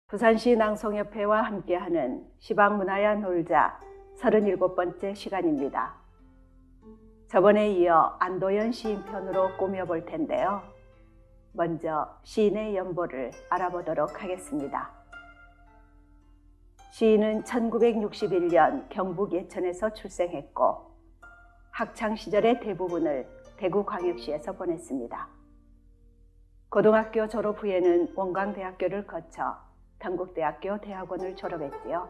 부산시 낭송협회와 함께하는 시방문화야 놀자 37번째 시간입니다. 저번에 이어 안도연 시인 편으로 꾸며볼 텐데요. 먼저 시인의 연보를 알아보도록 하겠습니다. 시인은 1961년 경북 예천에서 출생했고 학창시절의 대부분을 대구광역시에서 보냈습니다. 고등학교 졸업 후에는 원광대학교를 거쳐 단국대학교 대학원을 졸업했지요.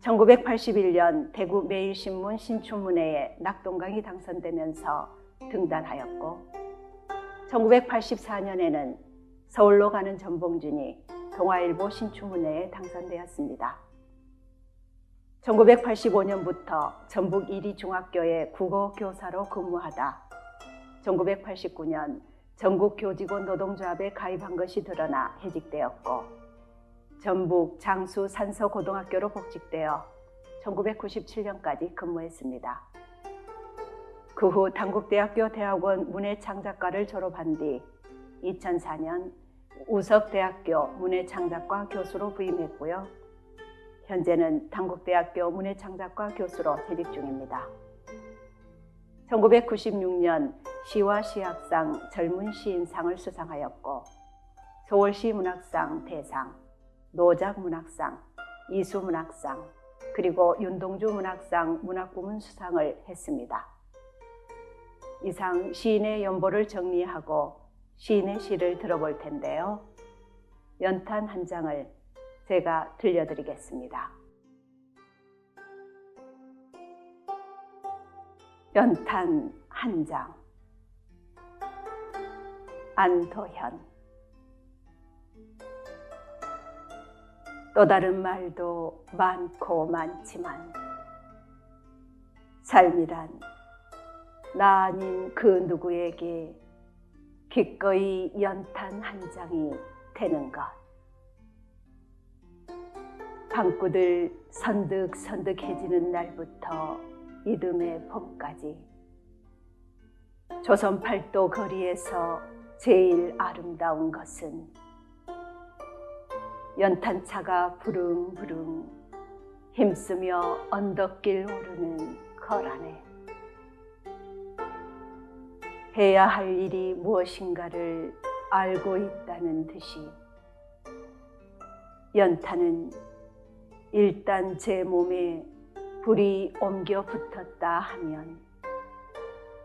1981년 대구 매일신문 신춘문예에 낙동강이 당선되면서 등단하였고 1984년에는 서울로 가는 전봉준이 동아일보 신춘문예에 당선되었습니다. 1985년부터 전북 이리중학교의 국어교사로 근무하다 1989년 전국교직원 노동조합에 가입한 것이 드러나 해직되었고 전북 장수 산서고등학교로 복직되어 1997년까지 근무했습니다. 그 후 단국대학교 대학원 문해창작과를 졸업한 뒤 2004년 우석대학교 문해창작과 교수로 부임했고요. 현재는 단국대학교 문해창작과 교수로 재직 중입니다. 1996년 시와 시학상 젊은 시인상을 수상하였고 서울시 문학상 대상, 노작 문학상, 이수 문학상, 그리고 윤동주 문학상 문학부문 수상을 했습니다. 이상 시인의 연보를 정리하고 시인의 시를 들어볼 텐데요. 연탄 한 장을 제가 들려드리겠습니다. 연탄 한 장. 안도현. 또 다른 말도 많고 많지만 삶이란 나 아닌 그 누구에게 기꺼이 연탄 한 장이 되는 것. 방구들 선득선득해지는 날부터 이듬해 봄까지 조선 팔도 거리에서 제일 아름다운 것은 연탄차가 부릉부릉 힘쓰며 언덕길 오르는 거라네. 해야 할 일이 무엇인가를 알고 있다는 듯이 연탄은 일단 제 몸에 불이 옮겨 붙었다 하면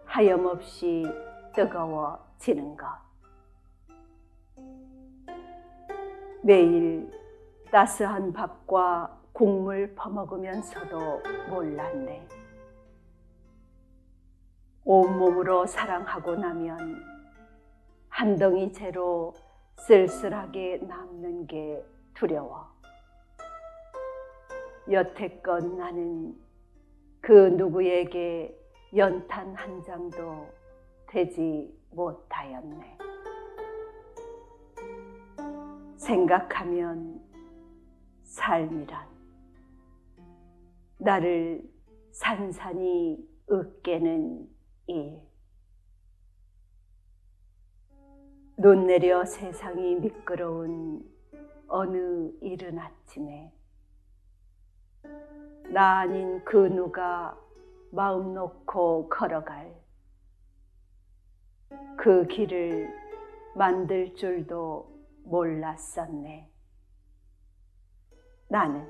하염없이 뜨거워지는 것. 매일 따스한 밥과 국물 퍼먹으면서도 몰랐네. 온몸으로 사랑하고 나면 한 덩이 재로 쓸쓸하게 남는 게 두려워. 여태껏 나는 그 누구에게 연탄 한 장도 되지 못하였네. 생각하면 삶이란 나를 산산이 으깨는 일. 눈 내려 세상이 미끄러운 어느 이른 아침에 나 아닌 그 누가 마음 놓고 걸어갈 그 길을 만들 줄도 몰랐었네. 나는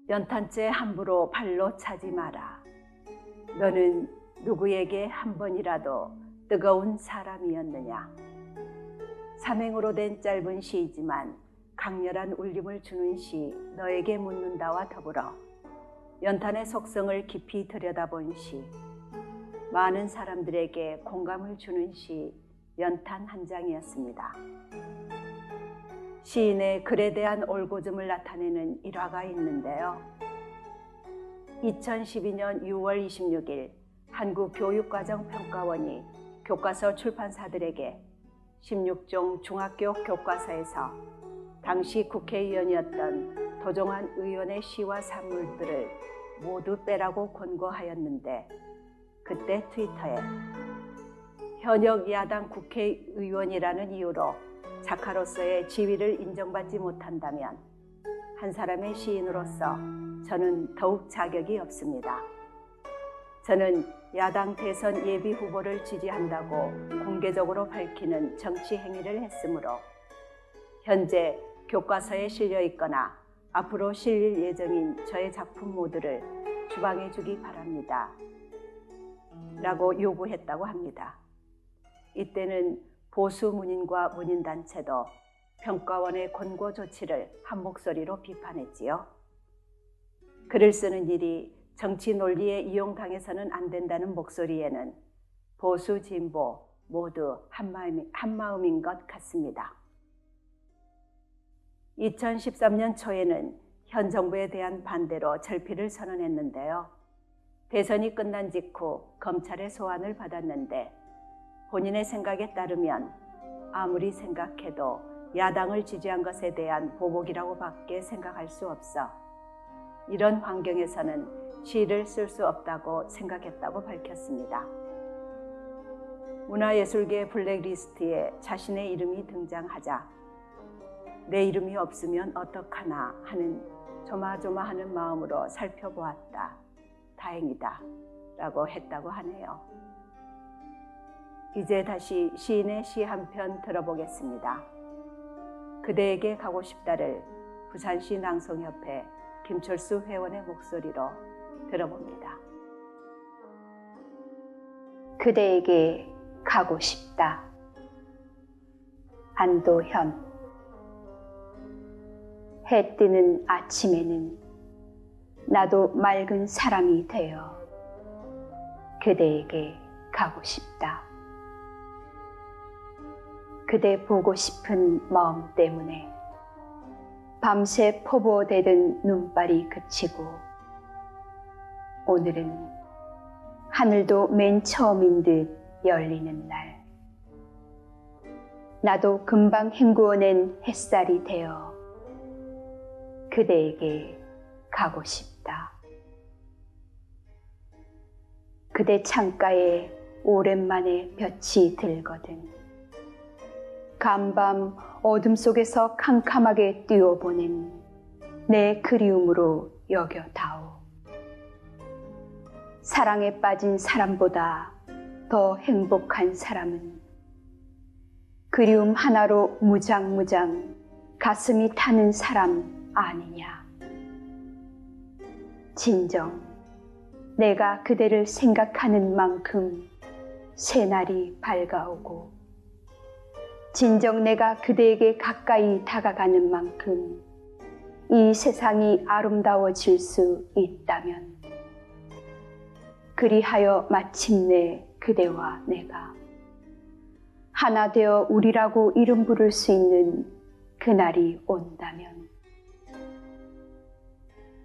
연탄재 함부로 발로 차지 마라. 너는 누구에게 한 번이라도 뜨거운 사람이었느냐. 삼행으로 된 짧은 시이지만 강렬한 울림을 주는 시 너에게 묻는다와 더불어 연탄의 속성을 깊이 들여다본 시, 많은 사람들에게 공감을 주는 시 연탄 한 장이었습니다. 시인의 글에 대한 올고즘을 나타내는 일화가 있는데요. 2012년 6월 26일 한국교육과정평가원이 교과서 출판사들에게 16종 중학교 교과서에서 당시 국회의원이었던 도종환 의원의 시와 산물들을 모두 빼라고 권고하였는데 그때 트위터에 현역 야당 국회의원이라는 이유로 작가로서의 지위를 인정받지 못한다면 한 사람의 시인으로서 저는 더욱 자격이 없습니다. 저는 야당 대선 예비 후보를 지지한다고 공개적으로 밝히는 정치 행위를 했으므로 현재 교과서에 실려 있거나 앞으로 실릴 예정인 저의 작품 모두를 주방해 주기 바랍니다. 라고 요구했다고 합니다. 이때는 보수 문인과 문인단체도 평가원의 권고 조치를 한 목소리로 비판했지요. 글을 쓰는 일이 정치 논리에 이용당해서는 안 된다는 목소리에는 보수 진보 모두 한마음인 것 같습니다. 2013년 초에는 현 정부에 대한 반대로 절필을 선언했는데요. 대선이 끝난 직후 검찰의 소환을 받았는데 본인의 생각에 따르면 아무리 생각해도 야당을 지지한 것에 대한 보복이라고 밖에 생각할 수 없어 이런 환경에서는 시를 쓸 수 없다고 생각했다고 밝혔습니다. 문화예술계 블랙리스트에 자신의 이름이 등장하자 내 이름이 없으면 어떡하나 하는 조마조마하는 마음으로 살펴보았다. 다행이다. 라고 했다고 하네요. 이제 다시 시인의 시 한 편 들어보겠습니다. 그대에게 가고 싶다를 부산시 낭송협회 김철수 회원의 목소리로 들어봅니다. 그대에게 가고 싶다. 안도현. 해 뜨는 아침에는 나도 맑은 사람이 되어 그대에게 가고 싶다. 그대 보고 싶은 마음 때문에 밤새 포보대던 눈발이 그치고 오늘은 하늘도 맨 처음인 듯 열리는 날. 나도 금방 헹구어낸 햇살이 되어 그대에게 가고 싶다. 그대 창가에 오랜만에 볕이 들거든. 간밤 어둠 속에서 캄캄하게 뛰어보낸 내 그리움으로 여겨다오. 사랑에 빠진 사람보다 더 행복한 사람은 그리움 하나로 무장무장 가슴이 타는 사람 아니냐. 진정 내가 그대를 생각하는 만큼 새날이 밝아오고 진정 내가 그대에게 가까이 다가가는 만큼 이 세상이 아름다워질 수 있다면 그리하여 마침내 그대와 내가 하나 되어 우리라고 이름 부를 수 있는 그날이 온다면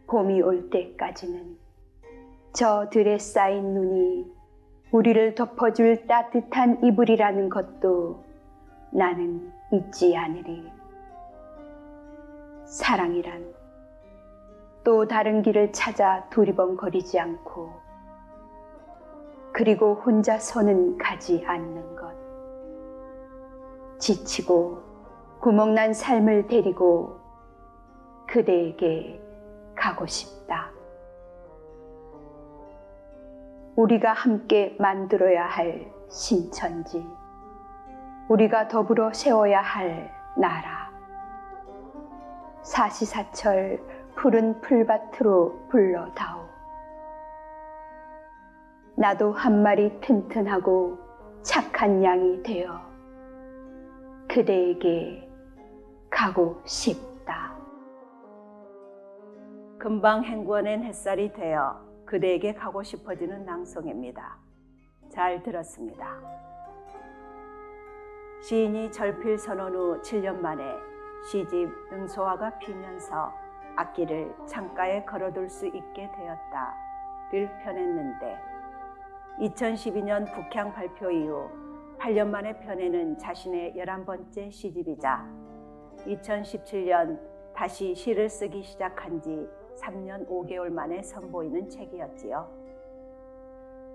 봄이 올 때까지는 저 들에 쌓인 눈이 우리를 덮어줄 따뜻한 이불이라는 것도 나는 잊지 않으리. 사랑이란 또 다른 길을 찾아 두리번거리지 않고 그리고 혼자서는 가지 않는 것. 지치고 구멍난 삶을 데리고 그대에게 가고 싶다. 우리가 함께 만들어야 할 신천지, 우리가 더불어 세워야 할 나라. 사시사철 푸른 풀밭으로 불러다오. 나도 한 마리 튼튼하고 착한 양이 되어 그대에게 가고 싶다. 금방 헹구어낸 햇살이 되어 그대에게 가고 싶어지는 낭송입니다. 잘 들었습니다. 시인이 절필 선언 후 7년 만에 시집 능소화가 피면서 악기를 창가에 걸어둘 수 있게 되었다를 펴냈는데 2012년 북향 발표 이후 8년 만에 펴내는 자신의 11번째 시집이자 2017년 다시 시를 쓰기 시작한 지 3년 5개월 만에 선보이는 책이었지요.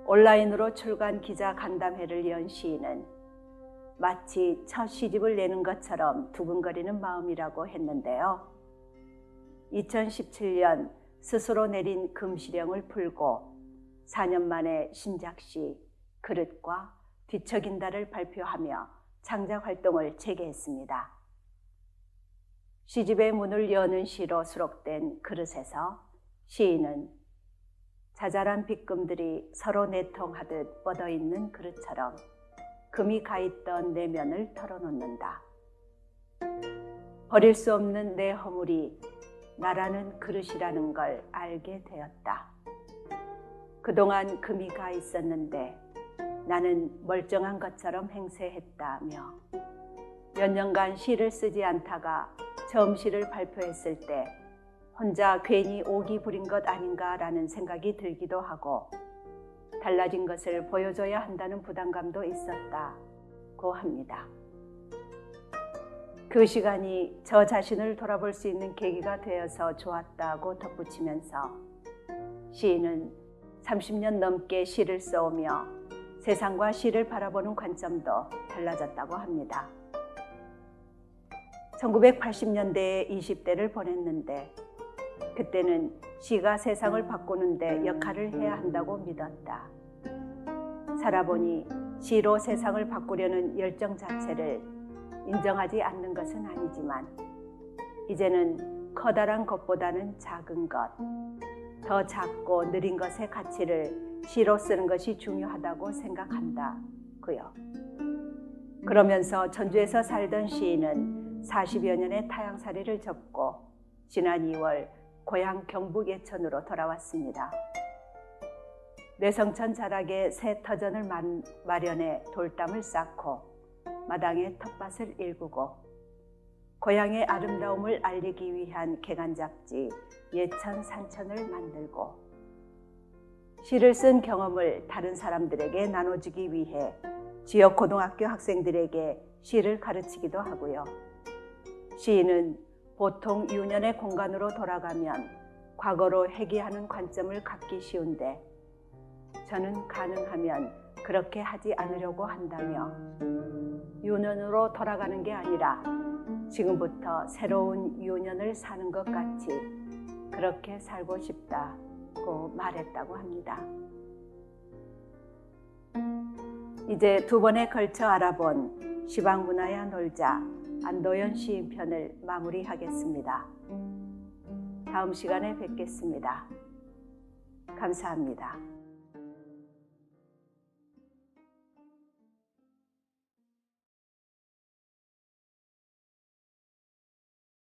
온라인으로 출간 기자 간담회를 연 시인은 마치 첫 시집을 내는 것처럼 두근거리는 마음이라고 했는데요. 2017년 스스로 내린 금시령을 풀고 4년 만에 신작시 그릇과 뒤척인다를 발표하며 창작 활동을 재개했습니다. 시집의 문을 여는 시로 수록된 그릇에서 시인은 자잘한 빗금들이 서로 내통하듯 뻗어있는 그릇처럼 금이 가있던 내면을 털어놓는다. 버릴 수 없는 내 허물이 나라는 그릇이라는 걸 알게 되었다. 그동안 금이 가 있었는데 나는 멀쩡한 것처럼 행세했다며 몇 년간 시를 쓰지 않다가 처음 시를 발표했을 때 혼자 괜히 오기 부린 것 아닌가라는 생각이 들기도 하고 달라진 것을 보여줘야 한다는 부담감도 있었다고 합니다. 그 시간이 저 자신을 돌아볼 수 있는 계기가 되어서 좋았다고 덧붙이면서 시인은 30년 넘게 시를 써오며 세상과 시를 바라보는 관점도 달라졌다고 합니다. 1980년대에 20대를 보냈는데 그때는 시가 세상을 바꾸는데 역할을 해야 한다고 믿었다. 살아보니 시로 세상을 바꾸려는 열정 자체를 인정하지 않는 것은 아니지만 이제는 커다란 것보다는 작은 것, 더 작고 느린 것의 가치를 시로 쓰는 것이 중요하다고 생각한다고요. 그러면서 전주에서 살던 시인은 40여 년의 타향살이를 접고 지난 2월 고향 경북 예천으로 돌아왔습니다. 내성천 자락에 새 터전을 마련해 돌담을 쌓고 마당에 텃밭을 일구고 고향의 아름다움을 알리기 위한 개간잡지 예천 산천을 만들고 시를 쓴 경험을 다른 사람들에게 나눠주기 위해 지역 고등학교 학생들에게 시를 가르치기도 하고요. 시인은 보통 유년의 공간으로 돌아가면 과거로 회귀하는 관점을 갖기 쉬운데 저는 가능하면 그렇게 하지 않으려고 한다며 유년으로 돌아가는 게 아니라 지금부터 새로운 유년을 사는 것 같이 그렇게 살고 싶다고 말했다고 합니다. 이제 두 번에 걸쳐 알아본 시방문화야 놀자 안도연 시인 편을 마무리하겠습니다. 다음 시간에 뵙겠습니다. 감사합니다.